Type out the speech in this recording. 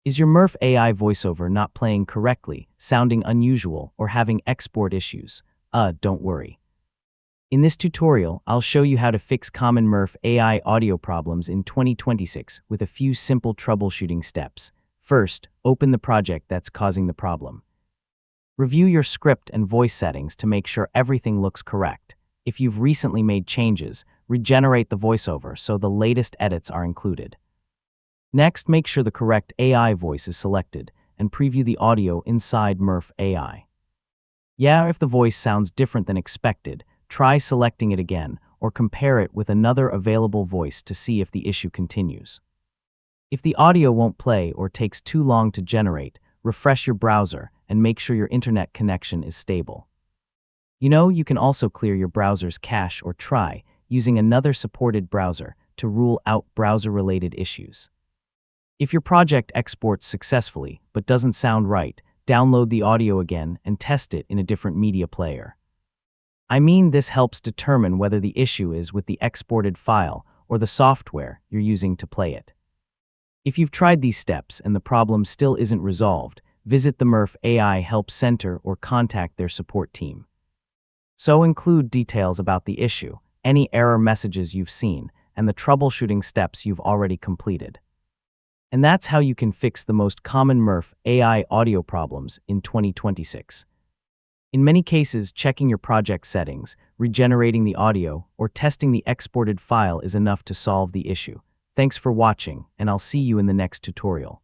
Is your Murf AI voiceover not playing correctly, sounding unusual, or having export issues? Don't worry. In this tutorial, I'll show you how to fix common Murf AI audio problems in 2026 with a few simple troubleshooting steps. First, open the project that's causing the problem. Review your script and voice settings to make sure everything looks correct. If you've recently made changes, regenerate the voiceover so the latest edits are included. Next, make sure the correct AI voice is selected and preview the audio inside Murf AI. If the voice sounds different than expected, try selecting it again or compare it with another available voice to see if the issue continues. If the audio won't play or takes too long to generate, refresh your browser and make sure your internet connection is stable. You can also clear your browser's cache or try using another supported browser to rule out browser-related issues. If your project exports successfully but doesn't sound right, download the audio again and test it in a different media player. This helps determine whether the issue is with the exported file or the software you're using to play it. If you've tried these steps and the problem still isn't resolved, visit the Murf AI Help Center or contact their support team. So include details about the issue, any error messages you've seen, and the troubleshooting steps you've already completed. And that's how you can fix the most common Murf AI audio problems in 2026. In many cases, checking your project settings, regenerating the audio, or testing the exported file is enough to solve the issue. Thanks for watching, and I'll see you in the next tutorial.